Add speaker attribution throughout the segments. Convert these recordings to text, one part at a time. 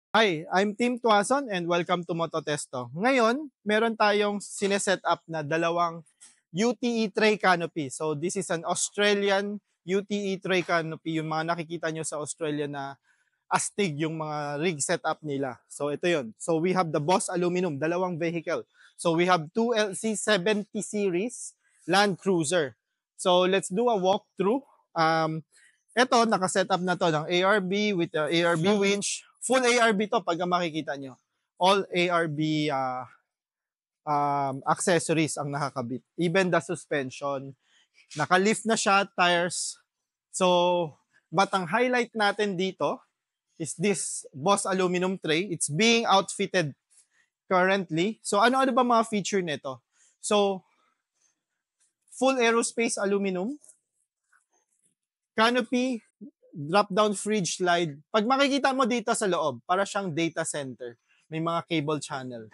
Speaker 1: Hi, I'm Tim Tuason and welcome to Mototesto. Ngayon, meron tayong sineset up na dalawang UTE tray canopy. So this is an Australian UTE tray canopy. Yung mga nakikita nyo sa Australia na astig yung mga rig setup nila. So ito yun. So we have the Boss Aluminum, dalawang vehicle. So we have two LC70 series Land Cruiser. So let's do a walkthrough. Ito, nakasetup na to ng ARB with the ARB winch. Full ARB to pag makikita nyo. All ARB accessories ang nakakabit. Even the suspension. Naka-lift na siya, tires. So, but ang highlight natin dito is this Boss Aluminum tray. It's being outfitted currently. So, ano-ano ba mga feature nito? So, full aerospace aluminum, canopy, drop-down fridge slide. Pag makikita mo dito sa loob, para siyang data center. May mga cable channel.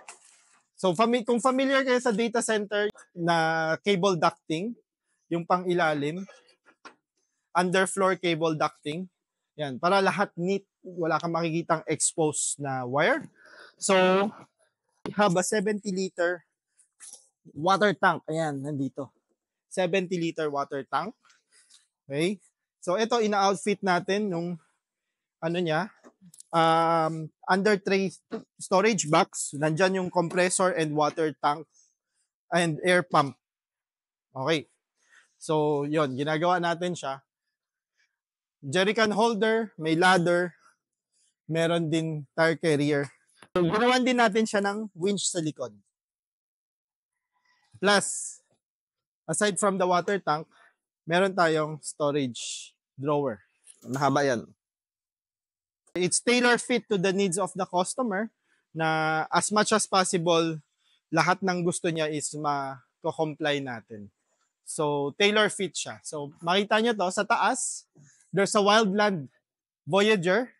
Speaker 1: So, kung familiar kayo sa data center na cable ducting, yung pang ilalim, underfloor cable ducting, yan, para lahat neat, wala kang makikitang exposed na wire. So, we have a 70-liter water tank. Ayan, nandito. 70-liter water tank. Okay? So, ito, ina-outfit natin nung ano niya, under tray storage box, nandyan yung compressor and water tank and air pump. Okay. So, yon, ginagawa natin siya. Jerrycan holder, may ladder, meron din tire carrier. So, ginawan din natin siya ng winch sa likod. Plus, aside from the water tank, meron tayong storage drawer. Mahaba yan. It's tailor-fit to the needs of the customer na as much as possible, lahat ng gusto niya is ma-comply natin. So, tailor-fit siya. So, makita nyo to, sa taas, there's a Wildland Voyager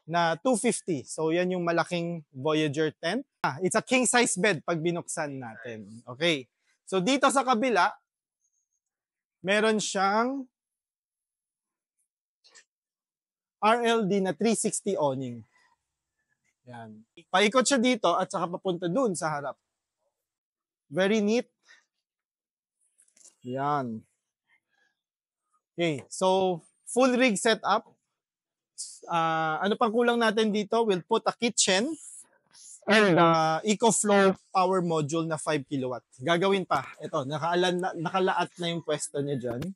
Speaker 1: na 250. So, yan yung malaking Voyager tent. It's a king-size bed pag binuksan natin. Okay. So, dito sa kabila, meron siyang RLD na 360 awning. Yan. Paikot siya dito at saka papunta dun sa harap. Very neat. Yan. Okay, so full rig setup. Ano pang kulang natin dito? We'll put a kitchen and EcoFlow power module na 5 kilowatt. Gagawin pa. Ito, nakalaat na yung pwesto niya dyan.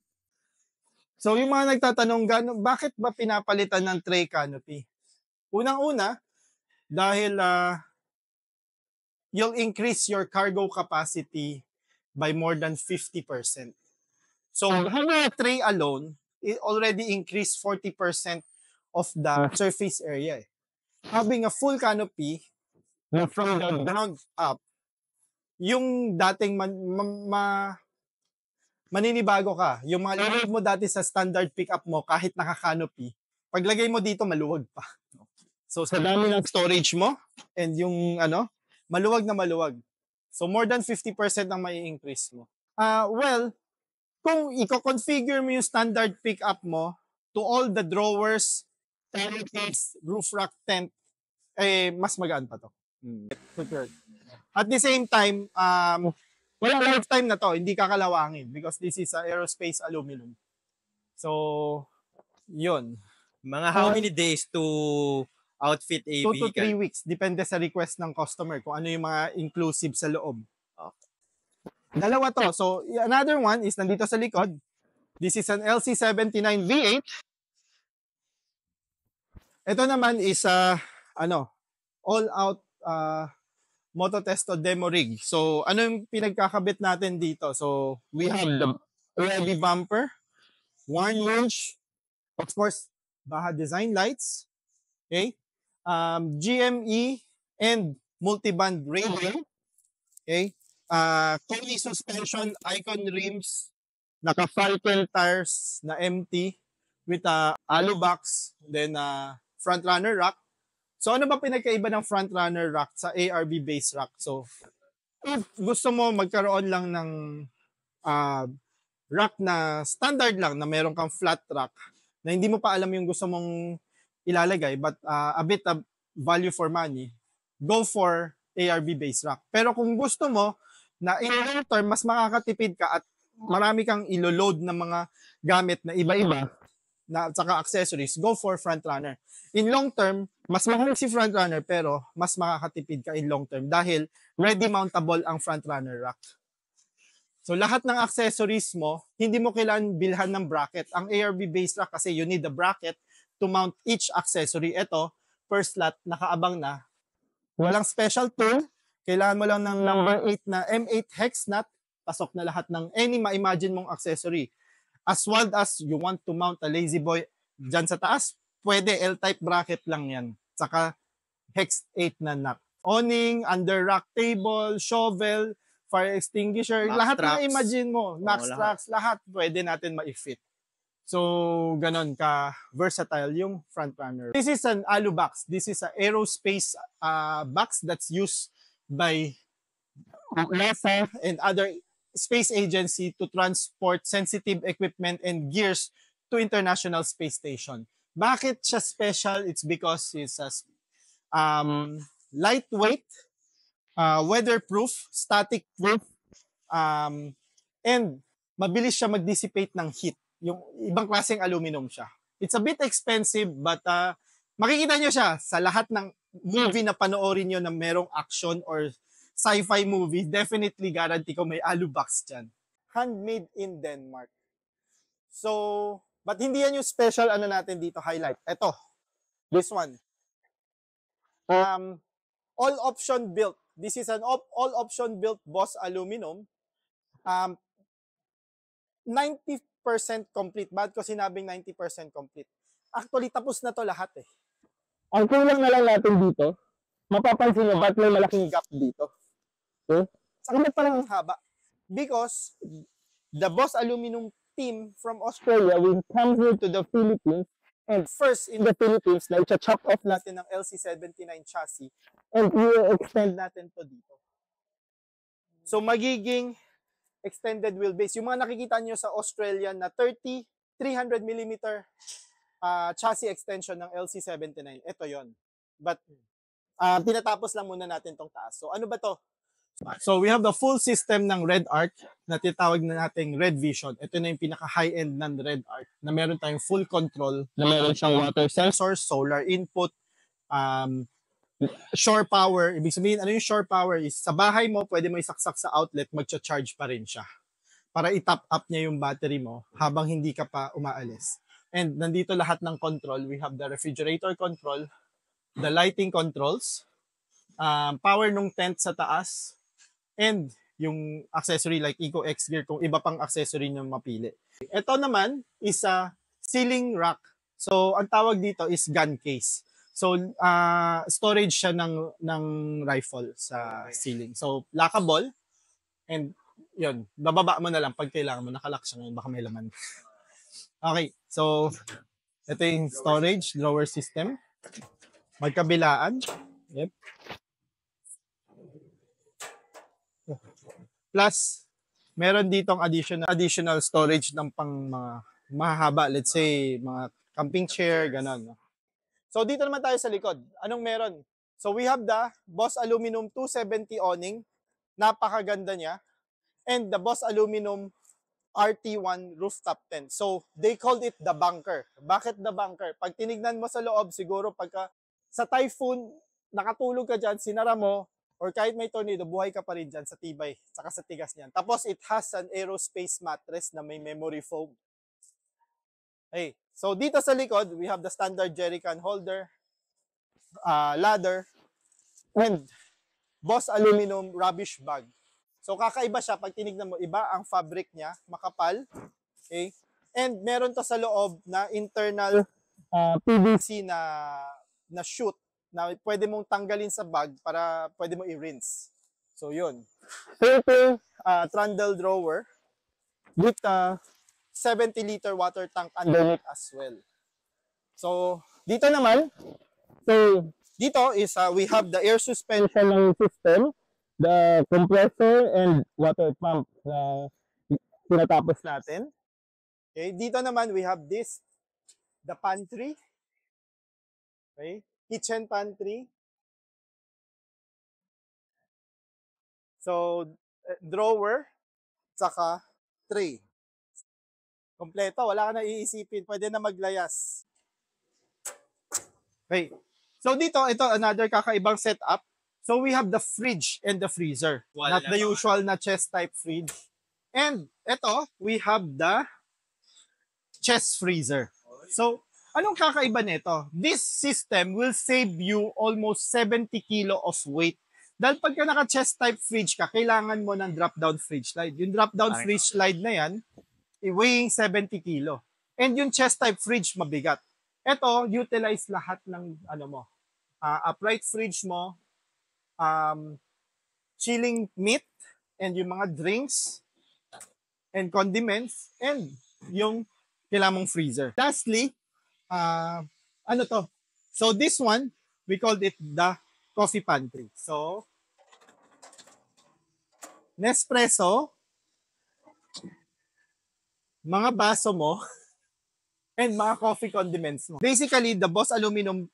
Speaker 1: So yung mga nagtatanong, bakit ba pinapalitan ng tray canopy? Unang-una, dahil you'll increase your cargo capacity by more than 50%. So, having a tray alone, it already increased 40% of the surface area. Having a full canopy, from the ground up, yung dating maninibago ka. Yung mga load mo dati sa standard pickup mo, kahit naka-canopy, paglagay mo dito, maluwag pa. So, sa dami ng storage mo, and yung maluwag na maluwag. So, more than 50% ang may increase mo. Well, kung i-configure mo yung standard pickup mo to all the drawers, terrace, roof rack, tent, mas magaan pa to. At the same time, walang lifetime na to, hindi kakalawangin because this is aerospace aluminum. So, yun.
Speaker 2: Mga how many days to outfit a
Speaker 1: 2 to
Speaker 2: vehicle?
Speaker 1: 3 weeks, depende sa request ng customer kung ano yung mga inclusive sa loob. Okay. Dalawa to. So, another one is nandito sa likod. This is an LC79 V8. Ito naman is all-out Mototesto demo rig. So, ano yung pinagkakabit natin dito? So, we have the ready bumper, warn winch, of course, Baja design lights, okay? GME and multiband radio, okay? Koni suspension, icon rims, naka-Falcon tires na empty with alu box, then front runner rack. So, ano ba pinagkaiba ng front runner rack sa ARB base rack? So, if gusto mo magkaroon lang ng rack na standard lang, na meron kang flat rack, na hindi mo pa alam yung gusto mong ilalagay, but a bit value for money, go for ARB-based rack. Pero kung gusto mo na in long term, mas makakatipid ka at marami kang ilo-load ng mga gamit na iba-iba na at saka accessories, go for frontrunner. In long term, mas mahal si frontrunner pero mas makakatipid ka in long term dahil ready mountable ang frontrunner rack. So lahat ng accessories mo, hindi mo kailangan bilhan ng bracket. Ang ARB-based rack kasi you need the bracket to mount each accessory. Ito, per slot, nakaabang na. Walang special tool. Kailangan mo lang ng number 8 na M8 hex nut. Pasok na lahat ng any ma-imagine mong accessory. As wild as you want to mount a lazy boy dyan sa taas, pwede L-type bracket lang yan. Saka hex 8 na nut. Awning, under rack table, shovel, fire extinguisher,
Speaker 2: Max
Speaker 1: lahat
Speaker 2: tracks.
Speaker 1: na imagine mo, max
Speaker 2: lahat.
Speaker 1: tracks, lahat pwede natin ma-fit. So, ganon ka versatile yung frontrunner. This is an alu box. This is an aerospace box that's used by NASA and other space agency to transport sensitive equipment and gears to International Space Station. Bakit siya special? It's because it's a lightweight, weatherproof, static proof, and mabilis siya mag-dissipate ng heat. Yung ibang klaseng aluminum siya. It's a bit expensive but makikita nyo siya sa lahat ng movie na panoorin nyo na merong action or sci-fi movie. Definitely guarantee ko may alu box dyan. Handmade in Denmark. So, but hindi yan yung special ano natin dito highlight. Ito, this one. All option built. This is an all option built Boss aluminum. 90% complete. Ba't ko sinabing 90% complete? Actually, tapos na to lahat eh. Ang kulang na lang natin dito, mapapansin nyo ba't may malaking gap dito. Okay? Sa kanila parang ang haba. Because the Boss aluminum team from Australia will come here to the Philippines. And first, in the Philippines, na i-chop off natin ng LC79 chassis and i-extend natin to dito. So, magiging extended wheelbase. Yung mga nakikita nyo sa Australia na 300mm chassis extension ng LC79, ito yon. But, tinatapos lang muna natin tong taas. So, ano ba to? So, we have the full system ng Red Arc na tinatawag na nating Red Vision. Ito na yung pinaka-high-end ng Red Arc na meron tayong full control, na meron siyang water sensor, solar input, shore power. Ibig sabihin, ano yung shore power is sa bahay mo, pwede mo isaksak sa outlet, magcha-charge pa rin siya para i-top up niya yung battery mo habang hindi ka pa umaalis. And nandito lahat ng control. We have the refrigerator control, the lighting controls, power nung tent sa taas, and yung accessory like Eco X Gear kung iba pang accessory nyo mapili. Ito naman is a ceiling rack. So, ang tawag dito is gun case. So, storage siya ng rifle sa ceiling. So, lockable. And, yun, bababa mo na lang pag kailangan mo. Nakalock siya ngayon, baka may laman. Okay, so, ito yung storage, drawer system. Magkabilaan. Yep. Plus, meron ditong additional storage ng pang mga mahaba. Let's say, mga camping chair, gano'n. So, dito naman tayo sa likod. Anong meron? So, we have the Boss Aluminum 270 awning. Napakaganda niya. And the Boss Aluminum RT1 rooftop tent. So, they called it the bunker. Bakit the bunker? Pag tinignan mo sa loob, siguro pagka sa typhoon, nakatulog ka dyan, sinara mo, or kahit may tornado, buhay ka pa rin dyan sa tibay, saka sa tigas niyan. Tapos, it has an aerospace mattress na may memory foam. Okay. So, dito sa likod, we have the standard jerrycan holder, ladder, and Boss aluminum rubbish bag. So, kakaiba siya. Pag tinignan mo, iba ang fabric niya, makapal. Okay? And meron to sa loob na internal PVC na chute na pwede mong tanggalin sa bag para pwede mo i-rinse. So, yun. Filter trundle drawer with a 70-liter water tank underneath as well. So, dito naman, dito is we have the air suspension system, the compressor and water pump na tinatapos natin. Okay, dito naman we have this, the pantry. Okay, kitchen pantry. So, drawer, saka tray. Kompleto, wala ka na iisipin. Pwede na maglayas. Okay. So dito, ito another kakaibang setup. So we have the fridge and the freezer. Not the usual na chest type fridge. And ito, we have the chest freezer. So, anong kakaiba nito? This system will save you almost 70 kilo of weight. Dahil pagka naka-chest type fridge ka, kailangan mo ng drop-down fridge slide. Yung drop-down fridge slide na yan, weighing 70 kilo. And yung chest type fridge, mabigat. Ito, utilize lahat ng upright fridge mo, chilling meat, and yung mga drinks, and condiments, and yung kailangan mong freezer. Lastly, So this one, we called it the coffee pantry. So, Nespresso, mga baso mo, and mga coffee condiments mo. Basically, the Boss Aluminum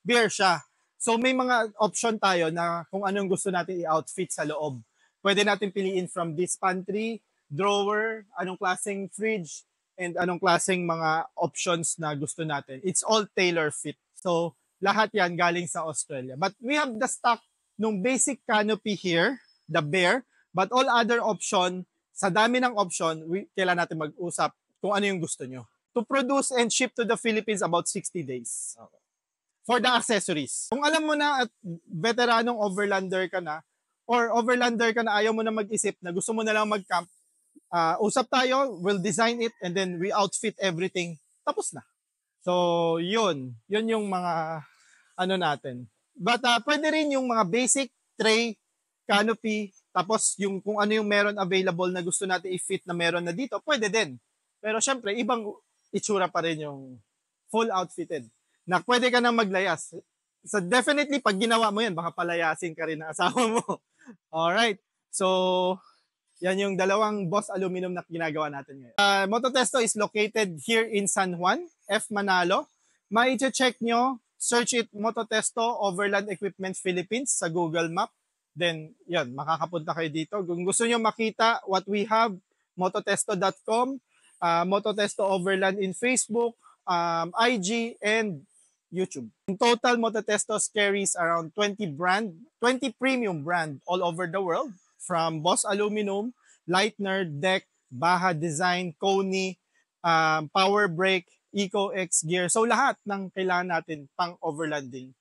Speaker 1: beer siya. So may mga option tayo na kung anong gusto natin i-outfit sa loob. Pwede natin piliin from this pantry, drawer, anong klaseng fridge, and anong klaseng mga options na gusto natin. It's all tailor fit. So lahat yan galing sa Australia. But we have the stock nung basic canopy here, the bear, but all other option, sa dami ng option, kailangan natin mag-usap kung ano yung gusto nyo. To produce and ship to the Philippines about 60 days. Okay. For the accessories. Kung alam mo na at veteranong overlander ka na, or overlander ka na ayaw mo na mag-isip, na gusto mo na lang mag-camp, usap tayo, we'll design it, and then we outfit everything. Tapos na. So, yun yung mga natin. But pwede rin yung mga basic tray, canopy, tapos yung kung ano yung meron available na gusto natin i-fit na meron na dito, pwede din. Pero syempre, ibang itsura pa rin yung full outfitted. Na pwede ka nang maglayas. So definitely, pag ginawa mo yan, baka palayasin ka rin ng asawa mo. Alright. So, yan yung dalawang Boss Aluminum na ginagawa natin ngayon. Mototesto is located here in San Juan, F. Manalo. Ma-check nyo, search it Mototesto Overland Equipment Philippines sa Google Map. Then, yan, makakapunta kayo dito. Kung gusto nyo makita what we have, mototesto.com, Mototesto Overland in Facebook, IG, and YouTube. In total, Mototestos carries around 20 premium brand all over the world, from Boss Aluminum, Lightner, Deck, Baja Design, Koni, Power Brake, Eco X Gear. So lahat ng kailangan natin pang overlanding